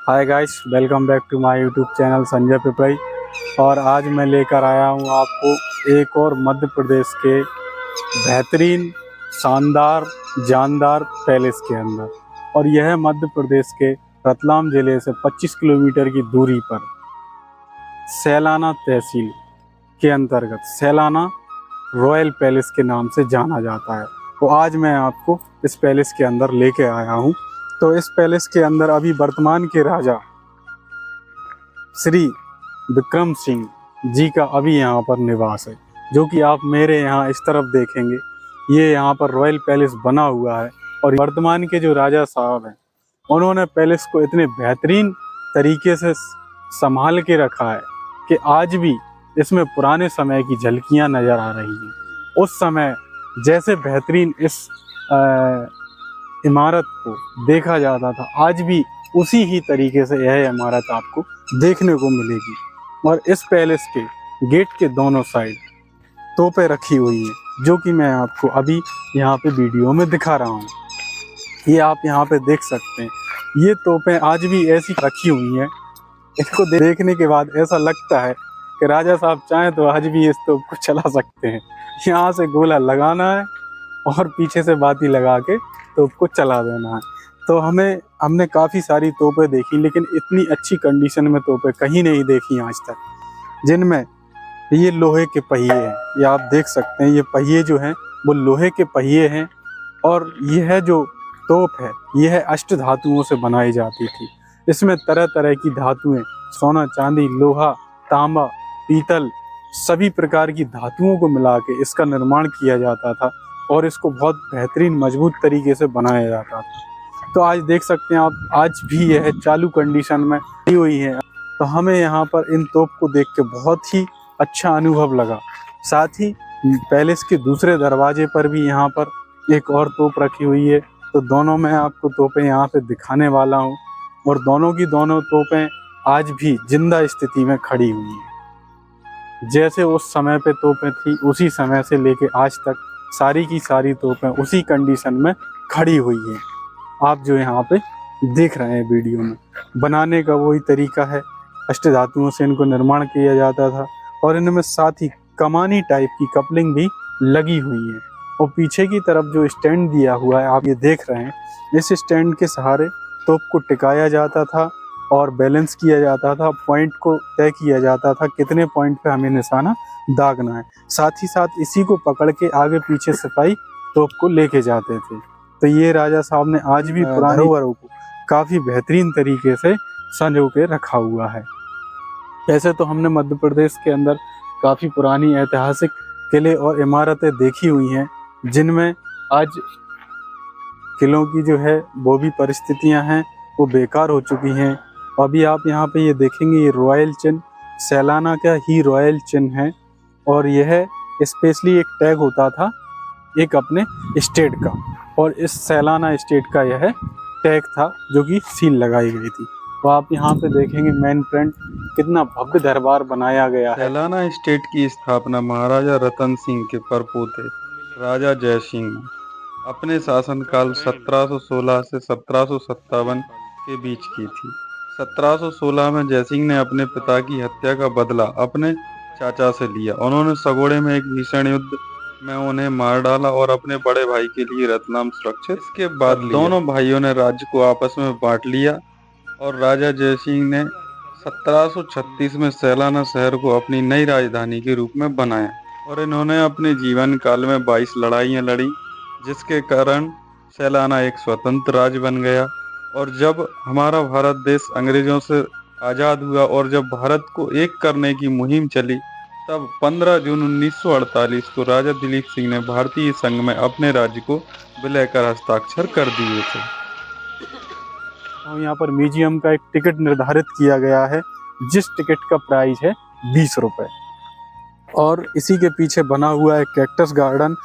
Hi guys, welcome back to my YouTube channel Sanjay Piprai. और आज मैं लेकर आया हूँ आपको एक और मध्य प्रदेश के बेहतरीन, शानदार, जानदार पैलेस के अंदर। और यह मध्य प्रदेश के रतलाम ज़िले से 25 किलोमीटर की दूरी पर सैलाना तहसील के अंतर्गत सैलाना रॉयल पैलेस के नाम से जाना जाता है। तो आज मैं आपको इस पैलेस के अंदर लेके आया हूँ। तो इस पैलेस के अंदर अभी वर्तमान के राजा श्री विक्रम सिंह जी का अभी यहाँ पर निवास है, जो कि आप मेरे यहाँ इस तरफ देखेंगे। ये यहाँ पर रॉयल पैलेस बना हुआ है। और वर्तमान के जो राजा साहब हैं, उन्होंने पैलेस को इतने बेहतरीन तरीके से संभाल के रखा है कि आज भी इसमें पुराने समय की झलकियाँ नज़र आ रही हैं। उस समय जैसे बेहतरीन इस इमारत को देखा जाता था, आज भी उसी ही तरीके से यह इमारत आपको देखने को मिलेगी। और इस पैलेस के गेट के दोनों साइड तोपें रखी हुई हैं, जो कि मैं आपको अभी यहाँ पे वीडियो में दिखा रहा हूँ। ये आप यहाँ पे देख सकते हैं। ये तोपें आज भी ऐसी रखी हुई हैं। इनको देखने के बाद ऐसा लगता है कि राजा साहब चाहें तो आज भी इस तोप को चला सकते हैं। यहाँ से गोला लगाना है और पीछे से बाती लगा के तोप को चला देना है। तो हमने काफ़ी सारी तोपें देखी, लेकिन इतनी अच्छी कंडीशन में तोपें कहीं नहीं देखी आज तक, जिनमें ये लोहे के पहिए हैं। ये आप देख सकते हैं, ये पहिए जो हैं वो लोहे के पहिए हैं। और यह जो तोप है, यह अष्ट धातुओं से बनाई जाती थी। इसमें तरह तरह की धातुएं, सोना, चांदी, लोहा, तांबा, पीतल, सभी प्रकार की धातुओं को मिला के इसका निर्माण किया जाता था और इसको बहुत बेहतरीन मजबूत तरीके से बनाया जाता था। तो आज देख सकते हैं आप, आज भी यह चालू कंडीशन में खड़ी हुई है। तो हमें यहाँ पर इन तोप को देख के बहुत ही अच्छा अनुभव लगा। साथ ही पैलेस के दूसरे दरवाजे पर भी यहाँ पर एक और तोप रखी हुई है। तो दोनों मैं आपको तोपें यहाँ पे दिखाने वाला हूँ। और दोनों की दोनों तोपें आज भी जिंदा स्थिति में खड़ी हुई हैं। जैसे उस समय पे तोपें थी, उसी समय से लेके आज तक सारी की सारी तोपें उसी कंडीशन में खड़ी हुई हैं। आप जो यहाँ पे देख रहे हैं वीडियो में, बनाने का वही तरीका है। अष्ट धातुओं से इनको निर्माण किया जाता था और इनमें साथ ही कमानी टाइप की कपलिंग भी लगी हुई है। और पीछे की तरफ जो स्टैंड दिया हुआ है, आप ये देख रहे हैं, इस स्टैंड के सहारे तोप को टिकाया जाता था और बैलेंस किया जाता था। पॉइंट को तय किया जाता था कितने पॉइंट पे हमें निशाना दागना है। साथ ही साथ इसी को पकड़ के आगे पीछे सिपाही तोप को लेके जाते थे। तो ये राजा साहब ने आज भी पुरानी धरोहरों को काफ़ी बेहतरीन तरीके से संजो के रखा हुआ है। वैसे तो हमने मध्य प्रदेश के अंदर काफ़ी पुरानी ऐतिहासिक किले और इमारतें देखी हुई हैं, जिनमें आज किलों की जो है वो भी परिस्थितियां हैं, वो बेकार हो चुकी हैं। अभी आप यहाँ पे ये देखेंगे, ये रॉयल चिन्ह सैलाना का ही रॉयल चिन्ह है। और यह स्पेशली एक टैग होता था एक अपने स्टेट का, और इस सैलाना स्टेट का यह टैग था जो कि सील लगाई गई थी। तो आप यहाँ पे देखेंगे मेन फ्रंट कितना भव्य दरबार बनाया गया है। सैलाना स्टेट की स्थापना महाराजा रतन सिंह के परपोते राजा जय सिंह ने अपने शासनकाल 1716 से 1757 के बीच की थी। 1716 में जयसिंह ने अपने पिता की हत्या का बदला अपने चाचा से लिया। उन्होंने सगोड़े में एक भीषण युद्ध में उन्हें मार डाला और अपने बड़े भाई के लिए रतलाम सुरक्षित इसके बाद दोनों भाइयों ने राज्य को आपस में बांट लिया और राजा जयसिंह ने 1736 में सैलाना शहर को अपनी नई राजधानी के रूप में बनाया। और इन्होंने अपने जीवन काल में 22 लड़ाइयाँ लड़ी, जिसके कारण सैलाना एक स्वतंत्र राज्य बन गया। और जब हमारा भारत देश अंग्रेजों से आज़ाद हुआ और जब भारत को एक करने की मुहिम चली, तब 15 जून 1948 को राजा दिलीप सिंह ने भारतीय संघ में अपने राज्य को विलय कर हस्ताक्षर कर दिए थे। और यहाँ पर म्यूजियम का एक टिकट निर्धारित किया गया है, जिस टिकट का प्राइस है 20 रुपये। और इसी के पीछे बना हुआ है कैक्टस गार्डन,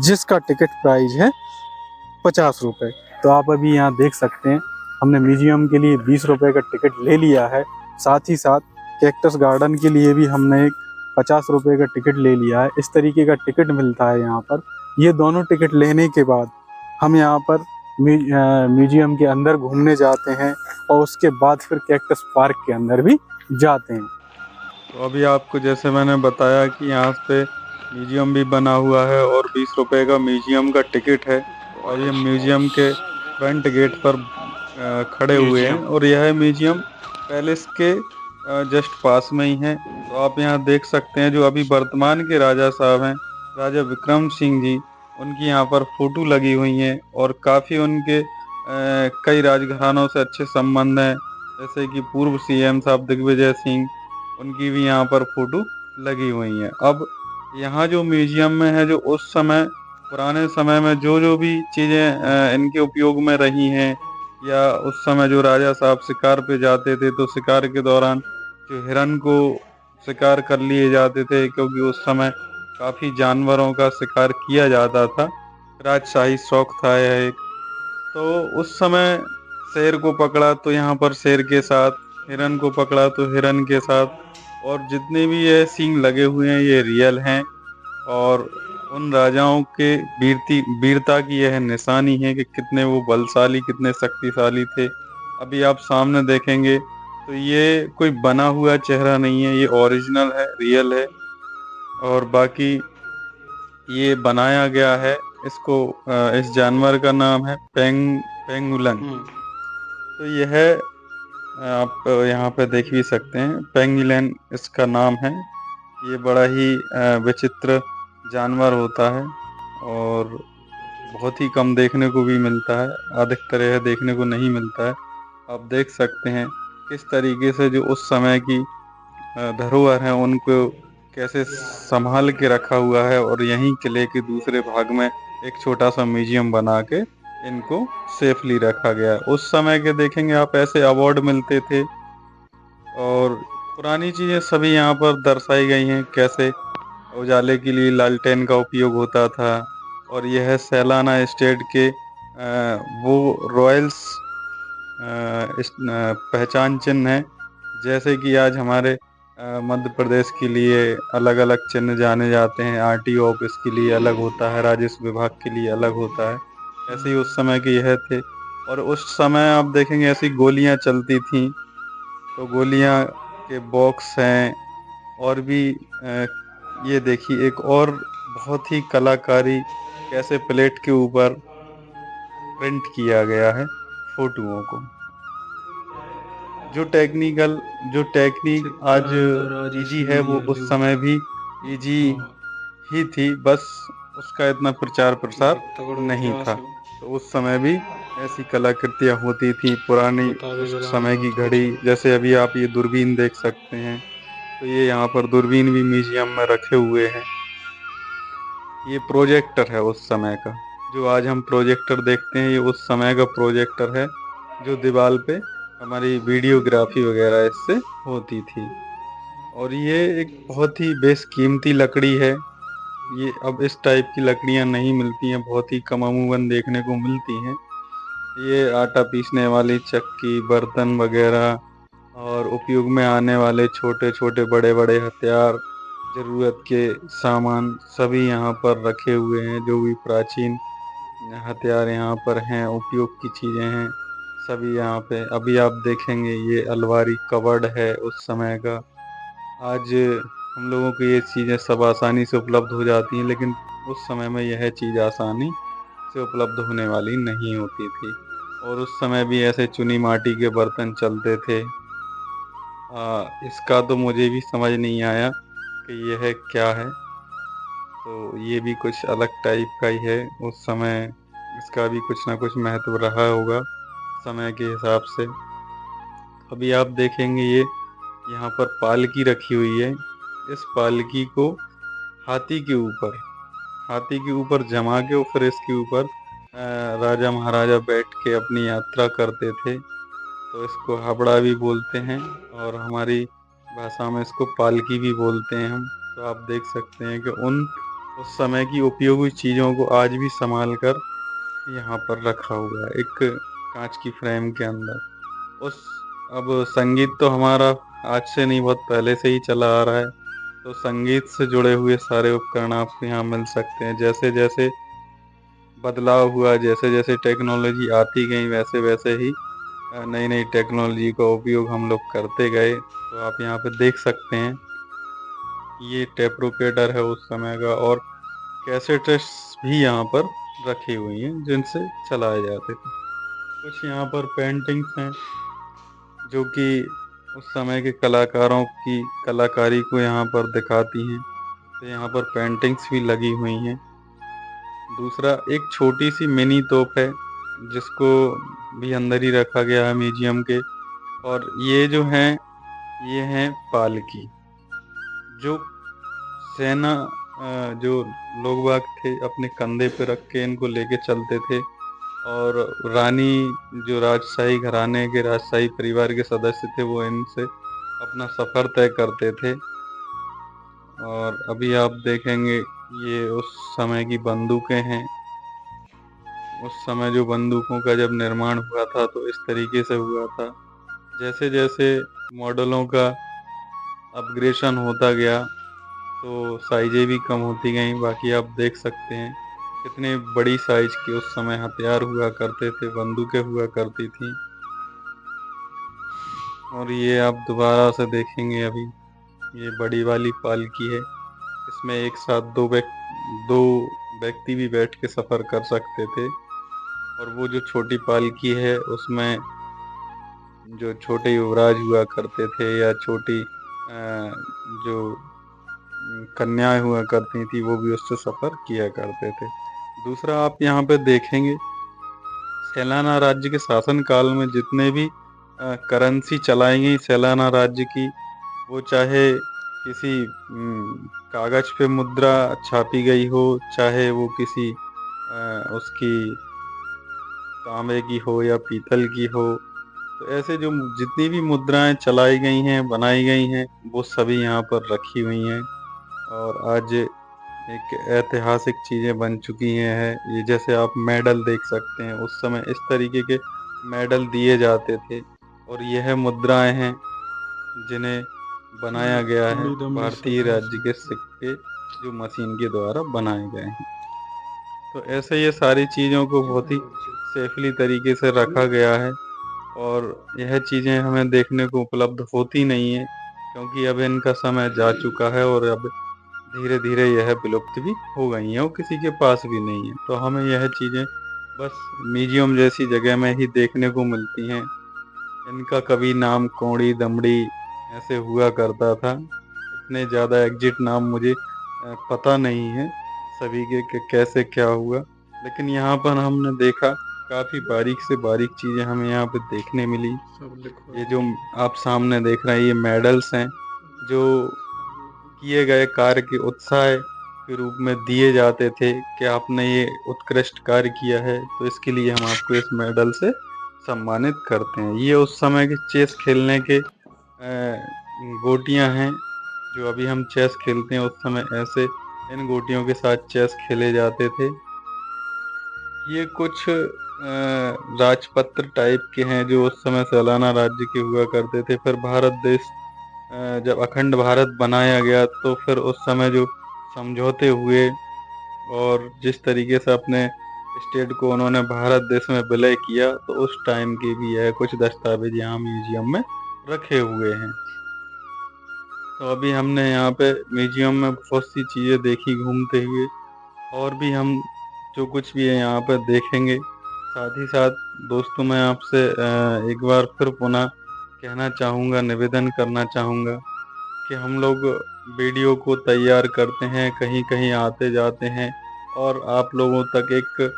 जिसका टिकट प्राइस है 50 रुपये। तो आप अभी यहाँ देख सकते हैं, हमने म्यूजियम के लिए 20 रुपये का टिकट ले लिया है। साथ ही साथ कैक्टस गार्डन के लिए भी हमने एक 50 रुपये का टिकट ले लिया है। इस तरीके का टिकट मिलता है यहाँ पर। ये दोनों टिकट लेने के बाद हम यहाँ पर म्यूजियम के अंदर घूमने जाते हैं और उसके बाद फिर कैक्टस पार्क के अंदर भी जाते हैं। तो अभी आपको जैसे मैंने बताया कि यहाँ पे म्यूजियम भी बना हुआ है और 20 रुपए का म्यूजियम का टिकट है। तो अभी हम म्यूजियम के फ्रंट गेट पर खड़े हुए हैं और यह म्यूजियम पैलेस के जस्ट पास में ही है। तो आप यहाँ देख सकते हैं जो अभी वर्तमान के राजा साहब हैं, राजा विक्रम सिंह जी, उनकी यहाँ पर फोटो लगी हुई हैं और काफ़ी उनके कई राजघरानों से अच्छे संबंध हैं, जैसे कि पूर्व सीएम साहब दिग्विजय सिंह, उनकी भी यहाँ पर फोटो लगी हुई है। अब यहाँ जो म्यूजियम में है, जो उस समय पुराने समय में जो जो भी चीज़ें इनके उपयोग में रही हैं, या उस समय जो राजा साहब शिकार पे जाते थे तो शिकार के दौरान जो हिरन को शिकार कर लिए जाते थे, क्योंकि उस समय काफ़ी जानवरों का शिकार किया जाता था, राजशाही शौक था यह एक। तो उस समय शेर को पकड़ा तो यहाँ पर शेर के साथ, हिरन को पकड़ा तो हिरन के साथ, और जितने भी ये सींग लगे हुए हैं ये रियल हैं और उन राजाओं के वीरता की यह निशानी है कि कितने वो बलशाली, कितने शक्तिशाली थे। अभी आप सामने देखेंगे तो ये कोई बना हुआ चेहरा नहीं है, ये ओरिजिनल है, रियल है। और बाकी ये बनाया गया है, इसको इस जानवर का नाम है पेंगुलन। तो यह आप यहाँ पे देख भी सकते हैं, पेंगुलन इसका नाम है। ये बड़ा ही विचित्र जानवर होता है और बहुत ही कम देखने को भी मिलता है, अधिकतर यह देखने को नहीं मिलता है। आप देख सकते हैं किस तरीके से जो उस समय की धरोहर है उनको कैसे संभाल के रखा हुआ है, और यहीं किले के दूसरे भाग में एक छोटा सा म्यूजियम बना के इनको सेफली रखा गया है। उस समय के देखेंगे आप ऐसे अवार्ड मिलते थे और पुरानी चीजें सभी यहाँ पर दर्शाई गई हैं, कैसे उजाले के लिए लालटेन का उपयोग होता था। और यह सैलाना स्टेट के वो रॉयल्स पहचान चिन्ह है, जैसे कि आज हमारे मध्य प्रदेश के लिए अलग अलग चिन्ह जाने जाते हैं, आरटीओ ऑफिस के लिए अलग होता है, राजस्व विभाग के लिए अलग होता है, ऐसे ही उस समय के यह थे। और उस समय आप देखेंगे ऐसी गोलियां चलती थी, तो गोलियां के बॉक्स हैं। और भी ये देखिए एक और बहुत ही कलाकारी, कैसे प्लेट के ऊपर प्रिंट किया गया है फोटोओं को। जो टेक्निक आज इजी है वो उस समय भी इजी ही थी, बस उसका इतना प्रचार प्रसार नहीं था। तो उस समय भी ऐसी कलाकृतियां होती थी पुरानी, उस समय की घड़ी। जैसे अभी आप ये दूरबीन देख सकते हैं, तो ये यहाँ पर दूरबीन भी म्यूजियम में रखे हुए हैं। ये प्रोजेक्टर है उस समय का, जो आज हम प्रोजेक्टर देखते हैं, ये उस समय का प्रोजेक्टर है, जो दीवार पे हमारी वीडियोग्राफी वगैरह इससे होती थी। और ये एक बहुत ही बेशकीमती लकड़ी है। ये अब इस टाइप की लकड़ियां नहीं मिलती हैं, बहुत ही कम अमूमन देखने को मिलती हैं। ये आटा पीसने वाली चक्की, बर्तन वगैरह और उपयोग में आने वाले छोटे छोटे बड़े बड़े हथियार, जरूरत के सामान सभी यहाँ पर रखे हुए हैं। जो भी प्राचीन हथियार यहाँ पर हैं, उपयोग की चीजें हैं, सभी यहाँ पे अभी आप देखेंगे। ये अलमारी कबर्ड है उस समय का। आज हम लोगों को ये चीजें सब आसानी से उपलब्ध हो जाती हैं, लेकिन उस समय में यह चीज आसानी से उपलब्ध होने वाली नहीं होती थी। और उस समय भी ऐसे चुनी माटी के बर्तन चलते थे। इसका तो मुझे भी समझ नहीं आया कि यह क्या है। तो ये भी कुछ अलग टाइप का ही है, उस समय इसका भी कुछ ना कुछ महत्व रहा होगा समय के हिसाब से। अभी आप देखेंगे ये यहाँ पर पालकी रखी हुई है। इस पालकी को हाथी के ऊपर जमा के और फिर इसके ऊपर राजा महाराजा बैठ के अपनी यात्रा करते थे। तो इसको हावड़ा भी बोलते हैं और हमारी भाषा में इसको पालकी भी बोलते हैं हम। तो आप देख सकते हैं कि उस समय की उपयोगी चीज़ों को आज भी संभाल कर यहाँ पर रखा हुआ है एक कांच की फ्रेम के अंदर। उस अब संगीत तो हमारा आज से नहीं, बहुत पहले से ही चला आ रहा है। तो संगीत से जुड़े हुए सारे उपकरण आपको यहाँ मिल सकते हैं। जैसे जैसे बदलाव हुआ, जैसे जैसे टेक्नोलॉजी आती गई वैसे वैसे ही नई नई टेक्नोलॉजी का उपयोग हम लोग करते गए। तो आप यहाँ पे देख सकते हैं ये टेप रिकॉर्डर है उस समय का, और कैसेट्स भी यहाँ पर रखी हुई हैं जिनसे चलाए जाते थे। कुछ यहाँ पर पेंटिंग्स हैं जो कि उस समय के कलाकारों की कलाकारी को यहाँ पर दिखाती हैं। तो यहाँ पर पेंटिंग्स भी लगी हुई हैं। दूसरा एक छोटी सी मिनी तोप है जिसको भी अंदर ही रखा गया है म्यूजियम के। और ये जो हैं ये हैं पालकी, जो सेना जो लोग बाग थे अपने कंधे पे रख के इनको लेके चलते थे। और रानी जो राजशाही घराने के राजशाही परिवार के सदस्य थे वो इनसे अपना सफ़र तय करते थे। और अभी आप देखेंगे ये उस समय की बंदूकें हैं। उस समय जो बंदूकों का जब निर्माण हुआ था तो इस तरीके से हुआ था। जैसे जैसे मॉडलों का अपग्रेडेशन होता गया तो साइजें भी कम होती गईं। बाकी आप देख सकते हैं कितने बड़ी साइज के उस समय हथियार हुआ करते थे, बंदूकें हुआ करती थी। और ये आप दोबारा से देखेंगे अभी ये बड़ी वाली पालकी है। इसमें एक साथ दो व्यक्ति भी बैठ के सफ़र कर सकते थे। और वो जो छोटी पालकी है उसमें जो छोटे युवराज हुआ करते थे या छोटी जो कन्याएं हुआ करती थी वो भी उससे सफ़र किया करते थे। दूसरा आप यहाँ पे देखेंगे सेलाना राज्य के शासन काल में जितने भी करेंसी चलाई गई सेलाना राज्य की, वो चाहे किसी कागज पे मुद्रा छापी गई हो, चाहे वो किसी उसकी तांबे की हो या पीतल की हो। तो ऐसे जो जितनी भी मुद्राएं चलाई गई हैं बनाई गई हैं वो सभी यहाँ पर रखी हुई हैं। और आज एक ऐतिहासिक चीज़ें बन चुकी हैं। ये जैसे आप मेडल देख सकते हैं, उस समय इस तरीके के मेडल दिए जाते थे। और यह मुद्राएं हैं जिन्हें बनाया गया है भारतीय राज्य के सिक्के जो मशीन के द्वारा बनाए गए हैं। तो ऐसे ये सारी चीज़ों को बहुत ही सेफली तरीके से रखा गया है। और यह चीज़ें हमें देखने को उपलब्ध होती नहीं है क्योंकि अब इनका समय जा चुका है और अब धीरे धीरे यह विलुप्त भी हो गई हैं और किसी के पास भी नहीं है। तो हमें यह चीज़ें बस म्यूजियम जैसी जगह में ही देखने को मिलती हैं। इनका कभी नाम कौड़ी दमड़ी ऐसे हुआ करता था। इतने ज़्यादा एग्जिट नाम मुझे पता नहीं है सभी के कि कैसे क्या हुआ। लेकिन यहाँ पर हमने देखा काफ़ी बारीक से बारीक चीज़ें हमें यहाँ पे देखने मिली। ये जो आप सामने देख रहे हैं ये मेडल्स हैं जो किए गए कार्य के उत्साह के रूप में दिए जाते थे कि आपने ये उत्कृष्ट कार्य किया है तो इसके लिए हम आपको इस मेडल से सम्मानित करते हैं। ये उस समय के चेस खेलने के गोटियां हैं। जो अभी हम चेस खेलते हैं उस समय ऐसे इन गोटियों के साथ चेस खेले जाते थे। ये कुछ राजपत्र टाइप के हैं जो उस समय सलाना राज्य के हुआ करते थे। फिर भारत देश जब अखंड भारत बनाया गया तो फिर उस समय जो समझौते हुए और जिस तरीके से अपने स्टेट को उन्होंने भारत देश में विलय किया तो उस टाइम के भी यह कुछ दस्तावेज यहाँ म्यूजियम में रखे हुए हैं। तो अभी हमने यहाँ पे म्यूजियम में बहुत सी चीज़ें देखी घूमते हुए, और भी हम जो कुछ भी है यहाँ पर देखेंगे। साथ ही साथ दोस्तों मैं आपसे एक बार फिर पुनः कहना चाहूँगा, निवेदन करना चाहूँगा कि हम लोग वीडियो को तैयार करते हैं, कहीं कहीं आते जाते हैं और आप लोगों तक एक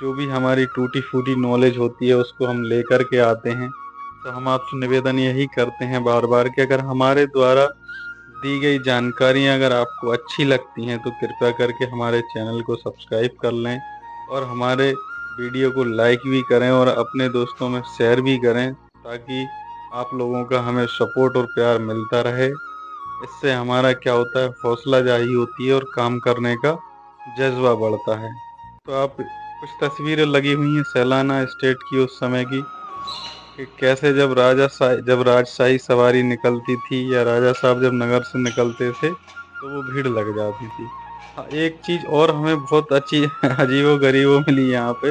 जो भी हमारी टूटी फूटी नॉलेज होती है उसको हम लेकर के आते हैं। तो हम आपसे निवेदन यही करते हैं बार बार कि अगर हमारे द्वारा दी गई जानकारियाँ अगर आपको अच्छी लगती हैं तो कृपया करके हमारे चैनल को सब्सक्राइब कर लें और हमारे वीडियो को लाइक भी करें और अपने दोस्तों में शेयर भी करें ताकि आप लोगों का हमें सपोर्ट और प्यार मिलता रहे। इससे हमारा क्या होता है, हौसला जारी होती है और काम करने का जज्बा बढ़ता है। तो आप कुछ तस्वीरें लगी हुई हैं सैलाना स्टेट की उस समय की कि कैसे जब राजशाही सवारी निकलती थी या राजा साहब जब नगर से निकलते थे तो वो भीड़ लग जाती थी। हाँ, एक चीज़ और हमें बहुत अच्छी अजीबो-गरीबो मिली यहाँ पे,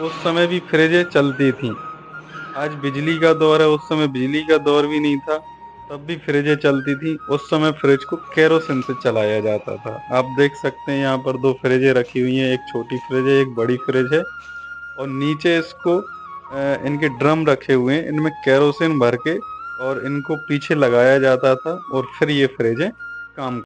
उस समय भी फ्रिजें चलती थीं। आज बिजली का दौर है, उस समय बिजली का दौर भी नहीं था, तब भी फ्रिजें चलती थीं। उस समय फ्रिज को केरोसिन से चलाया जाता था। आप देख सकते हैं यहाँ पर 2 फ्रिजें रखी हुई हैं, एक छोटी फ्रिज है, एक बड़ी फ्रिज है और नीचे इसको इनके ड्रम रखे हुए हैं, इनमें केरोसिन भर के और इनको पीछे लगाया जाता था और फिर ये फ्रिजें काम